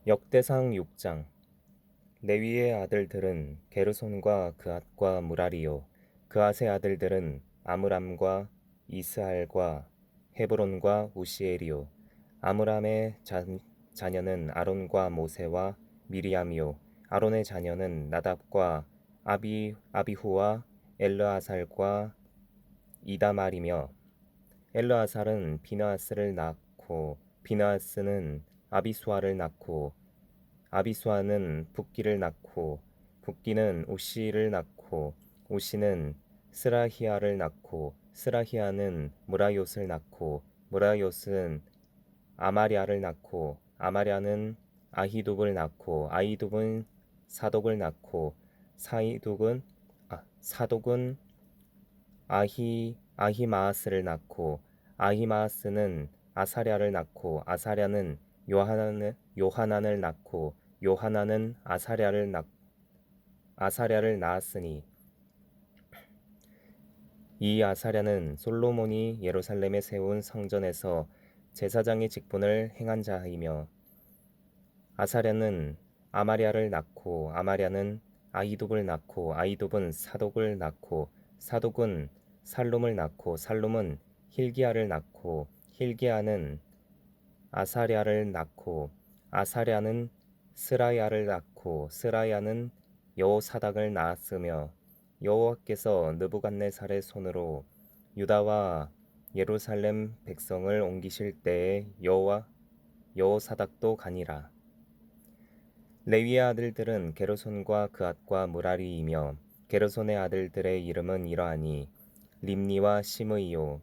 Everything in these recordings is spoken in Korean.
역대상 6장. 레위의 아들들은 게르손과 그앗과 무라리요. 그앗의 아들들은 아므람과 이스할과 헤브론과 우시엘이요. 아므람의 자녀는 아론과 모세와 미리암이요. 아론의 자녀는 나답과 아비후와 엘르아살과 이다말이며, 엘르아살은 비느하스를 낳고 비느하스는 아비수아를 낳고 아비수아는 붓기를 낳고 붓기는 우시를 낳고 우시는 스라히아를 낳고 스라히아는 무라요스를 낳고 무라요스는 아마랴를 낳고 아마랴는 아히둡을 낳고 아히둡은 사독을 낳고 사독은 아히마아스를 낳고 아히마아스는 아사랴를 낳고 아사랴는 요하난을 낳고 요하난은 아사랴를 낳았으니, 이 아사랴는 솔로몬이 예루살렘에 세운 성전에서 제사장의 직분을 행한 자이며, 아사랴는 아마랴를 낳고 아마랴는 아히둡을 낳고 아히둡은 사독을 낳고 사독은 살룸을 낳고 살룸은 힐기야를 낳고 힐기야는 아사랴를 낳고 아사랴는 스라야를 낳고 스라야는 여호사닥을 낳았으며, 여호와께서 느부갓네살의 손으로 유다와 예루살렘 백성을 옮기실 때에 여호사닥도 가니라. 레위의 아들들은 게르손과 그앗과 무라리이며, 게르손의 아들들의 이름은 이러하니 림니와 시므이요.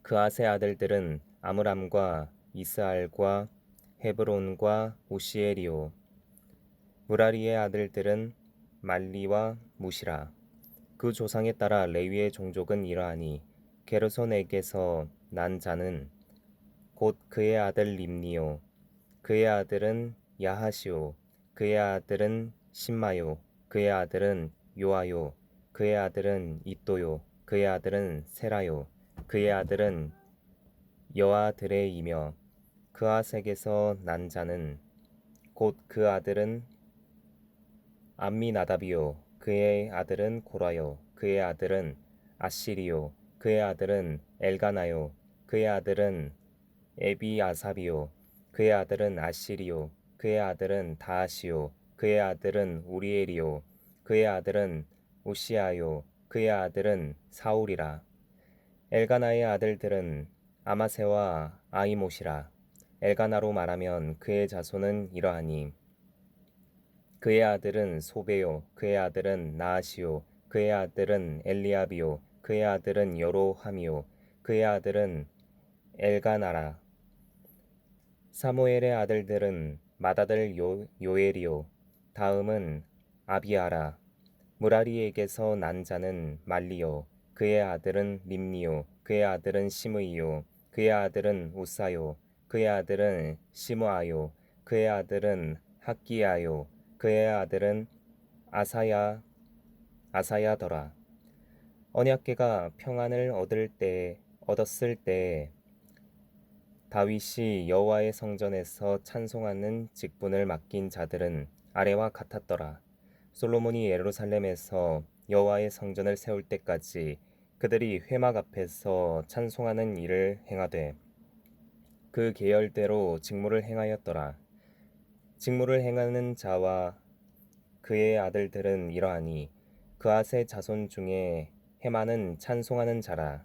그앗의 아들들은 아므람과 이스알과 헤브론과 우시엘이요. 무라리의 아들들은 말리와 무시라. 그 조상에 따라 레위의 종족은 이러하니, 게르손에게서 난 자는 곧 그의 아들 림니요. 그의 아들은 야하시오. 그의 아들은 신마요. 그의 아들은 요아요. 그의 아들은 이또요. 그의 아들은 세라요. 그의 아들은 여아드레이며, 그앗에게서 난 자는 곧 그 아들은 암미나답이요. 그의 아들은 고라요. 그의 아들은 아시리요. 그의 아들은 엘가나요. 그의 아들은 에비아삽이요. 그의 아들은 아시리요. 그의 아들은 다하시요. 그의 아들은 우리엘이요. 그의 아들은 우시아요. 그의 아들은 사울이라. 엘가나의 아들들은 아마세와 아이못이라. 엘가나로 말하면 그의 자손은 이러하니, 그의 아들은 소베요. 그의 아들은 나아시요. 그의 아들은 엘리압이요. 그의 아들은 여로함이요. 그의 아들은 엘가나라. 사무엘의 아들들은 맏아들 요엘이요. 다음은 아비아라. 무라리에게서 난 자는 말리요. 그의 아들은 림니요. 그의 아들은 시므이요. 그의 아들은 우사요. 그의 아들은 시므아요. 그의 아들은 학기야요. 그의 아들은 아사야더라. 언약궤가 평안을 얻었을 때에 다윗이 여호와의 성전에서 찬송하는 직분을 맡긴 자들은 아래와 같았더라. 솔로몬이 예루살렘에서 여호와의 성전을 세울 때까지 그들이 회막 앞에서 찬송하는 일을 행하되 그 계열대로 직무를 행하였더라. 직무를 행하는 자와 그의 아들들은 이러하니, 그앗의 자손 중에 헤만은 찬송하는 자라.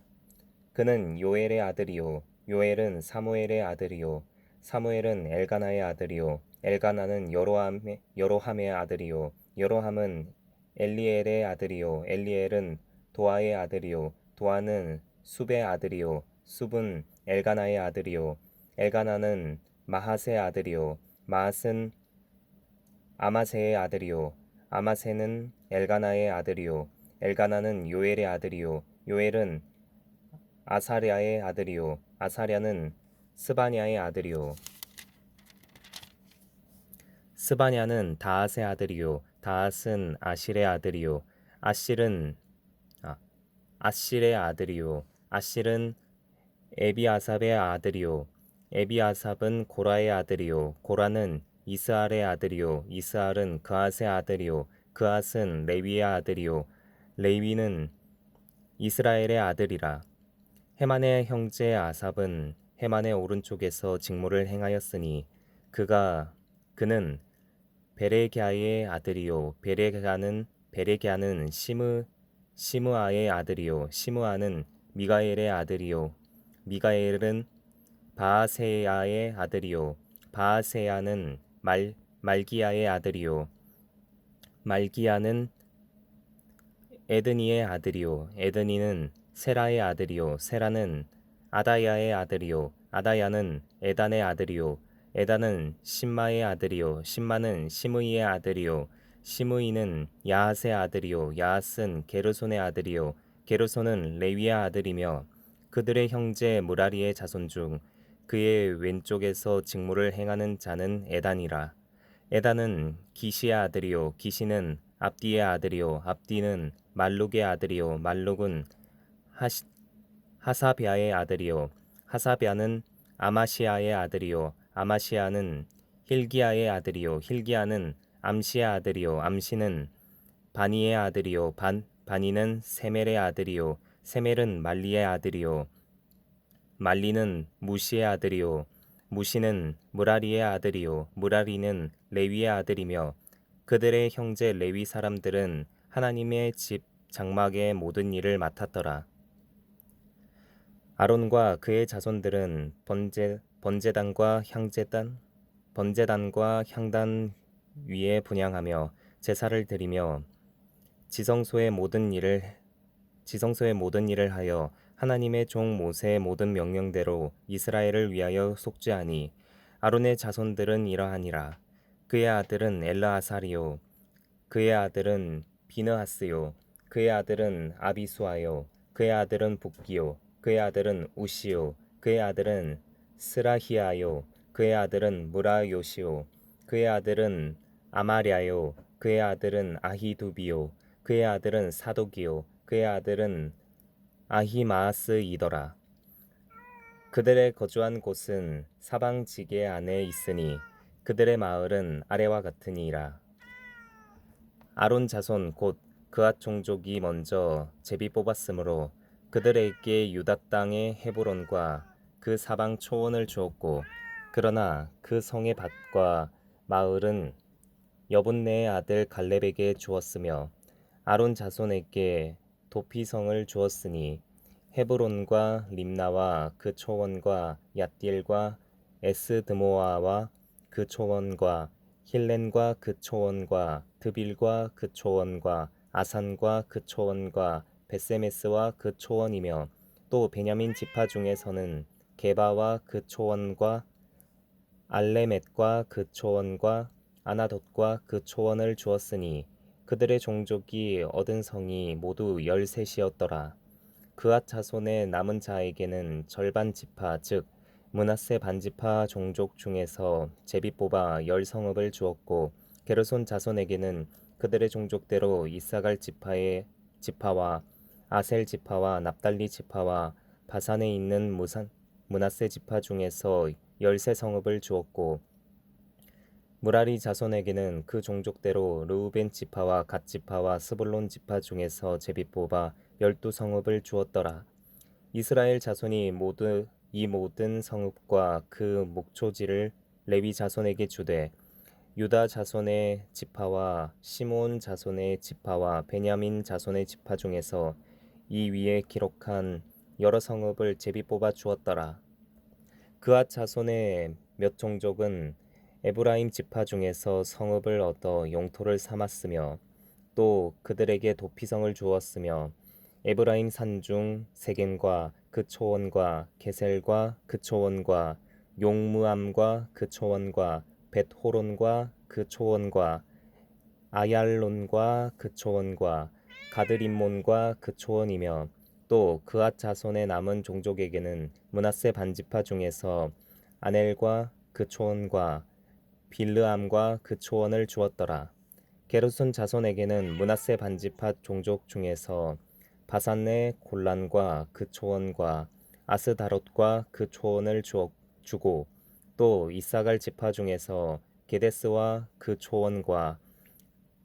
그는 요엘의 아들이요. 요엘은 사무엘의 아들이요. 사무엘은 엘가나의 아들이요. 엘가나는 여로함의 아들이요. 여로함은 엘리엘의 아들이요. 엘리엘은 도아의 아들이요. 도아는 숲의 아들이요. 숲은 엘가나의 아들이요. 엘가나는 마핫의 아들이요. 마핫은 아마세의 아들이요. 아마세는 엘가나의 아들이요. 엘가나는 요엘의 아들이요. 요엘은 아사랴의 아들이요. 아사랴는 스바냐의 아들이요. 스바냐는 다앗의 아들이요. 다앗은 아실의 아들이요. 아실의 아들이요. 아실은 에비아삽의 아들이요. 에비아삽은 고라의 아들이요. 고라는 이스알의 아들이요 이스알은 그앗의 아들이요 그앗은 레위의 아들이요 레위는 이스라엘의 아들이라. 헤만의 형제 아삽은 헤만의 오른쪽에서 직무를 행하였으니 그는 베레갸의 아들이요 베레갸는 시므아의 아들이요 시므아는 미가엘의 아들이요 미가엘은 바아세야의 아들이요 바아세야는 말기야의 아들이요 말기야는 에드니의 아들이요 에드니는 세라의 아들이요 세라는 아다야의 아들이요 아다야는 에단의 아들이요 에단은 심마의 아들이요 심마는 시므이의 아들이요 시므이는 야핫의 아들이요 야핫은 게르손의 아들이요 게르손은 레위의 아들이며 그들의 형제 무라리의 자손 중 그의 왼쪽에서 직무를 행하는 자는 에단이라. 에단은 기시의 아들이요 기시는 압디의 아들이요 압디는 말룩의 아들이요 말룩은 하사비아의 아들이요 하사비아는 아마시아의 아들이요 아마시아는 힐기야의 아들이요 힐기야는 암시의 아들이요 암시는 바니의 아들이요 바니는 세멜의 아들이요 세멜은 말리의 아들이요 말리는 무시의 아들이요 무시는 무라리의 아들이요 무라리는 레위의 아들이며 그들의 형제 레위 사람들은 하나님의 집 장막의 모든 일을 맡았더라. 아론과 그의 자손들은 번제단과 향단 위에 분향하며 제사를 드리며 지성소의 모든 일을 하여 하나님의 종 모세의 모든 명령대로 이스라엘을 위하여 속죄하니 아론의 자손들은 이러하니라. 그의 아들은 엘르아살이요 그의 아들은 비느하스요 그의 아들은 아비수아요 그의 아들은 붓기요 그의 아들은 우시요 그의 아들은 스라히아요 그의 아들은 무라요시요 그의 아들은 아마랴요 그의 아들은 아히두비요 그의 아들은 사독이요 그의 아들은 아히마아스이더라. 그들의 거주한 곳은 사방 지게 안에 있으니 그들의 마을은 아래와 같으니라. 아론 자손 곧 그앗 종족이 먼저 제비 뽑았으므로 그들에게 유다 땅의 헤브론과 그 사방 초원을 주었고 그러나 그 성의 밭과 마을은 여분네의 아들 갈렙에게 주었으며 아론 자손에게 도피성을 주었으니 헤브론과 림나와 그 초원과 얏딜과 에스드모아와 그 초원과 힐렌과 그 초원과 드빌과 그 초원과 아산과 그 초원과 베세메스와 그 초원이며 또 베냐민 지파 중에서는 게바와 그 초원과 알레멧과 그 초원과 아나돗과 그 초원을 주었으니 그들의 종족이 얻은 성이 모두 13이었더라. 그앗 자손의 남은 자에게는 절반 지파 즉 므낫세 반지파 종족 중에서 제비 뽑아 10성읍을 주었고 게르손 자손에게는 그들의 종족대로 이사갈 지파와 아셀 지파와 납달리 지파와 바산에 있는 므낫세 지파 중에서 13성읍을 주었고 무라리 자손에게는 그 종족대로 르우벤 지파와 갓 지파와 스불론 지파 중에서 제비 뽑아 12성읍을 주었더라. 이스라엘 자손이 모두 이 모든 성읍과 그 목초지를 레위 자손에게 주되 유다 자손의 지파와 시몬 자손의 지파와 베냐민 자손의 지파 중에서 이 위에 기록한 여러 성읍을 제비 뽑아 주었더라. 그앗 자손의 몇 종족은 에브라임 지파 중에서 성읍을 얻어 영토를 삼았으며 또 그들에게 도피성을 주었으며 에브라임 산중 세겜과 그 초원과 게셀과 그 초원과 용무암과 그 초원과 벳호론과 그 초원과 아얄론과 그 초원과 가드림몬과 그 초원이며 또 그앗 자손의 남은 종족에게는 므낫세 반지파 중에서 아넬과 그 초원과 빌르암과 그 초원을 주었더라. 게르손 자손에게는 므낫세 반지파 종족 중에서 바산의 골란과 그 초원과 아스다롯과 그 초원을 주고 또 이사갈 지파 중에서 게데스와 그 초원과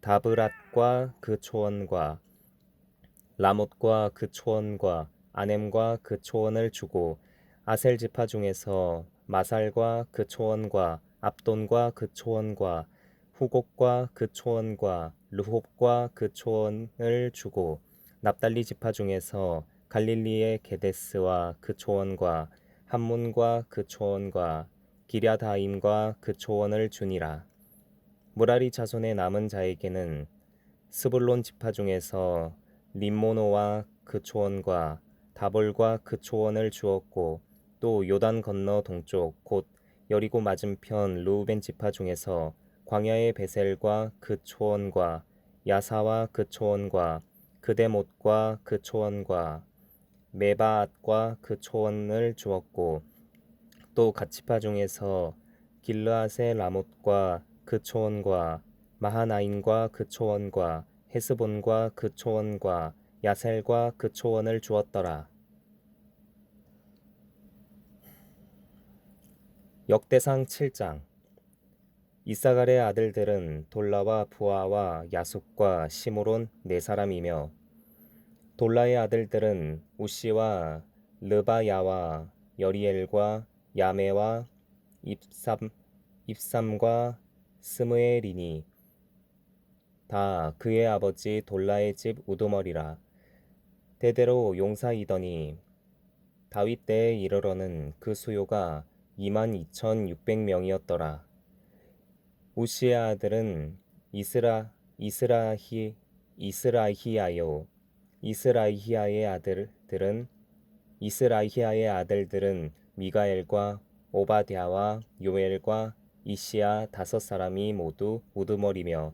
다브랏과 그 초원과 라못과 그 초원과 아넴과 그 초원을 주고 아셀 지파 중에서 마살과 그 초원과 압돈과 그 초원과 후곡과 그 초원과 르홉과 그 초원을 주고 납달리 지파 중에서 갈릴리의 게데스와 그 초원과 함문과 그 초원과 기랴다임과 그 초원을 주니라. 무라리 자손의 남은 자에게는 스불론 지파 중에서 림모노와 그 초원과 다볼과 그 초원을 주었고 또 요단 건너 동쪽 곧 여리고 맞은편 르우벤 지파 중에서 광야의 베셀과 그 초원과 야사와 그 초원과 그데못과 그 초원과 메바앗과 그 초원을 주었고 또 갓지파 중에서 길르앗의 라못과 그 초원과 마하나임과 그 초원과 헤스본과 그 초원과 야셀과 그 초원을 주었더라. 역대상 7장. 이사갈의 아들들은 돌라와 부아와 야숫과 시므론 네 사람이며 돌라의 아들들은 우시와 르바야와 여리엘과 야메와 입삼과 스무엘이니 다 그의 아버지 돌라의 집 우두머리라. 대대로 용사이더니 다윗 때에 이르러는 그 수요가 22,600명이었더라. 우시의 아들은 이스라히야요. 이스라히야의 아들들은 미가엘과 오바댜와 요엘과 이시야 5사람이 모두 우두머리며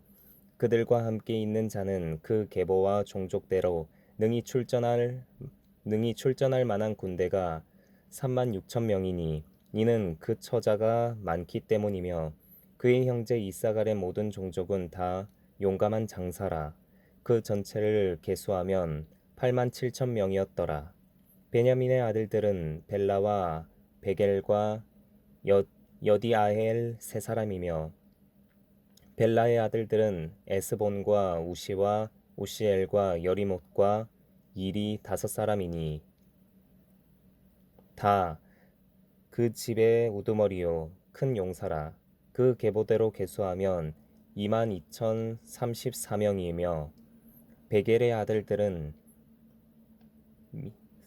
그들과 함께 있는 자는 그 계보와 종족대로 능히 출전할 만한 군대가 36,000명이니 이는 그 처자가 많기 때문이며 그의 형제 이사갈의 모든 종족은 다 용감한 장사라. 그 전체를 계수하면 87,000명이었더라. 베냐민의 아들들은 벨라와 베겔과 여디아엘 세 사람이며 벨라의 아들들은 에스본과 우시와 우시엘과 여리못과 일이 5사람이니 다 그 집의 우두머리요 큰 용사라. 그 계보대로 계수하면 22,034명이며 베겔의 아들들은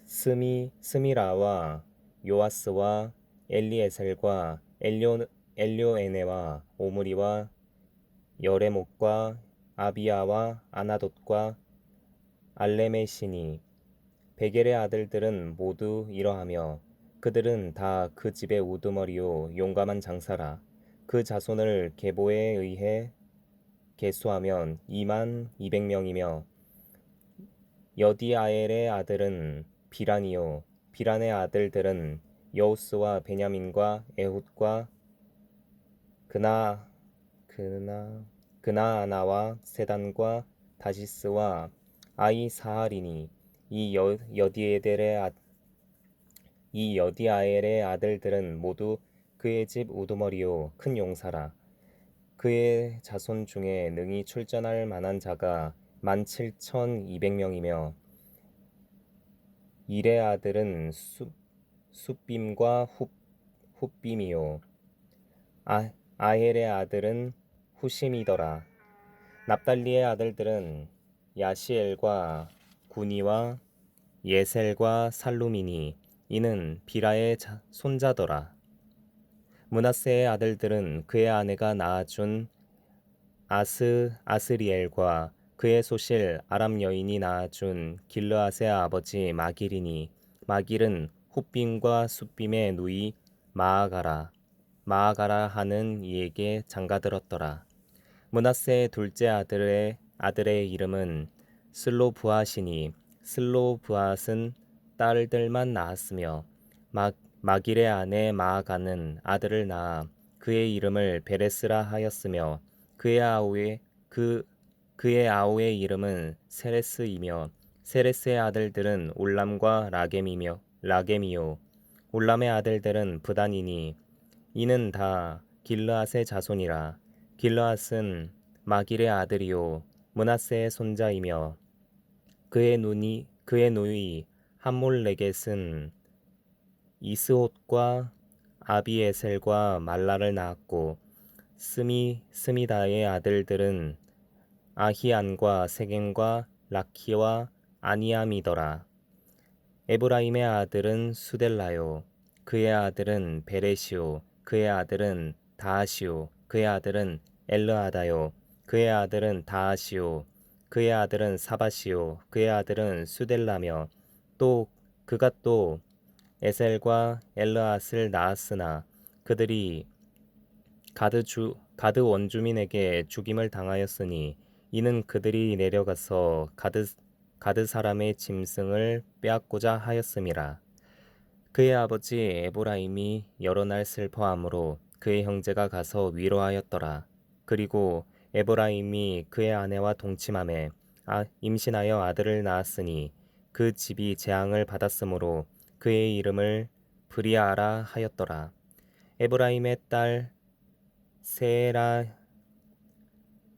스미라와 요아스와 엘리에셀과 엘료에네와 오므리와 여레목과 아비야와 아나돗과 알레메시니 베겔의 아들들은 모두 이러하며 그들은 다 그 집의 우두머리요 용감한 장사라. 그 자손을 계보에 의해 계수하면 22,200명이며 여디아엘의 아들은 비란이요 비란의 아들들은 여우스와 베냐민과 에훗과 그나아나와 세단과 다시스와 아이사할이니 이 여디아엘의 아들들은 모두 그의 집 우두머리요 큰 용사라. 그의 자손 중에 능히 출전할 만한 자가 17,200명이며 일의 아들은 숫빔과 훗빔이요 아헬의 아들은 후심이더라. 납달리의 아들들은 야시엘과 구니와 예셀과 살루미니 이는 비라의 손자더라. 므낫세의 아들들은 그의 아내가 낳아준 아스리엘과 그의 소실 아람 여인이 낳아준 길르앗의 아버지 마길이니 마길은 훗빔과 숫빔의 누이 마아가라 하는 이에게 장가들었더라. 므낫세의 둘째 아들의 이름은 슬로브앗이니 슬로브앗은 딸들만 낳았으며 마길의 아내 마아가는 아들을 낳아 그의 이름을 베레스라 하였으며 그의 아우의 이름은 세레스이며 세레스의 아들들은 올람과 라겜이요 올람의 아들들은 브단이니 이는 다 길르앗의 자손이라. 길르앗은 마길의 아들이요 므낫세의 손자이며 그의 누이 함몰레겟은 이스옷과 아비에셀과 말라를 낳았고 스미다의 아들들은 아히안과 세겜과 라키와 아니암이더라. 에브라임의 아들은 수델라요 그의 아들은 베레시오 그의 아들은 다하시오 그의 아들은 엘르아다요 그의 아들은 다하시오 그의 아들은 사바시오 그의 아들은 수델라며 또 그가 또 에셀과 엘르앗을 낳았으나 그들이 가드 원주민에게 죽임을 당하였으니 이는 그들이 내려가서 가드 사람의 짐승을 빼앗고자 하였음이라. 그의 아버지 에브라임이 여러 날 슬퍼함으로 그의 형제가 가서 위로하였더라. 그리고 에브라임이 그의 아내와 동침함에 임신하여 아들을 낳았으니 그 집이 재앙을 받았으므로 그의 이름을 브리아라 하였더라. 에브라임의 딸 세라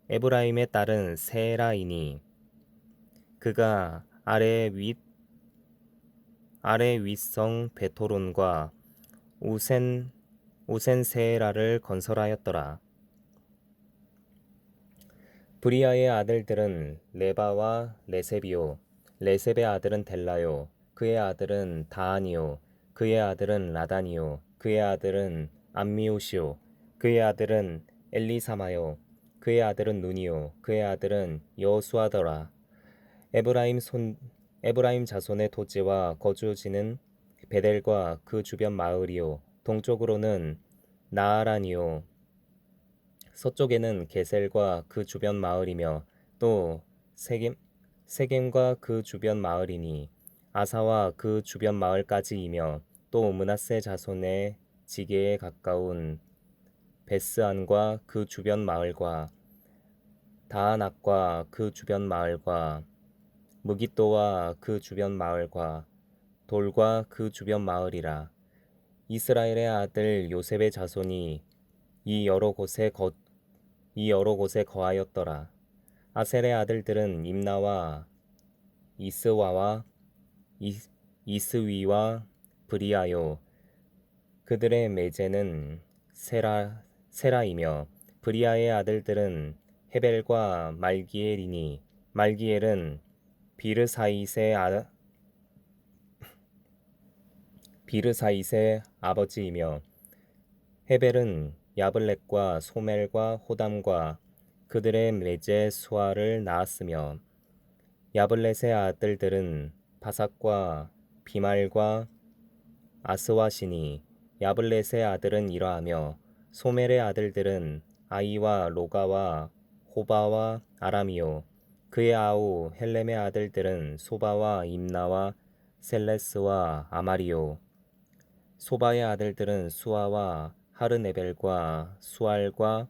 에브라임의 딸은 세라이니 그가 아래 윗성 베토론과 우센세라를 건설하였더라. 브리아의 아들들은 레바와 레셉이요 레셉의 아들은 델라요 그의 아들은 다하니요 그의 아들은 라다니요 그의 아들은 암미오시요 그의 아들은 엘리사마요 그의 아들은 눈이요 그의 아들은 여수아더라. 에브라임 자손의 토지와 거주지는 베델과 그 주변 마을이요 동쪽으로는 나아란이요 서쪽에는 게셀과 그 주변 마을이며 또 세겜과 그 주변 마을이니 아사와 그 주변 마을까지이며 또 므낫세 자손의 지게에 가까운 베스안과 그 주변 마을과 다아낙과 그 주변 마을과 무깃도와 그 주변 마을과 돌과 그 주변 마을이라. 이스라엘의 아들 요셉의 자손이 이 여러 곳에 거하였더라. 아셀의 아들들은 임나와 이스와와 이스위와 브리아요 그들의 매제는 세라이며 브리아의 아들들은 헤벨과 말기엘이니 말기엘은 비르사잇의 아버지이며 헤벨은 야블렛과 소멜과 호담과 그들의 매제 수아를 낳았으며 야블렛의 아들들은 바삭과 비말과 아스와시니 야블렛의 아들은 이러하며 소멜의 아들들은 아이와 로가와 호바와 아람이요 그의 아우 헬렘의 아들들은 소바와 임나와 셀레스와 아마리요 소바의 아들들은 수아와 하르네벨과 수알과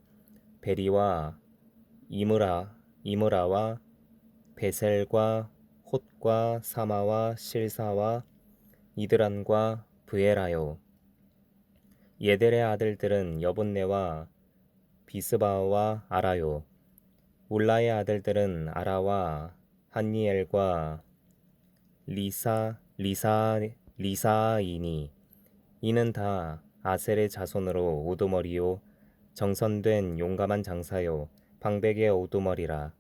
베리와 이므라와 베셀과 홑과 사마와 실사와 이드란과 브에라요 예델의 아들들은 여분네와 비스바와 아라요 울라의 아들들은 아라와 한니엘과 리사이니 이는 다 아셀의 자손으로 우두머리요 정선된 용감한 장사요 방백의 우두머리라.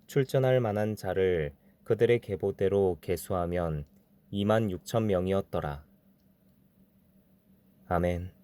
출전할 만한 자를 그들의 계보대로 계수하면 26,000명이었더라. 아멘.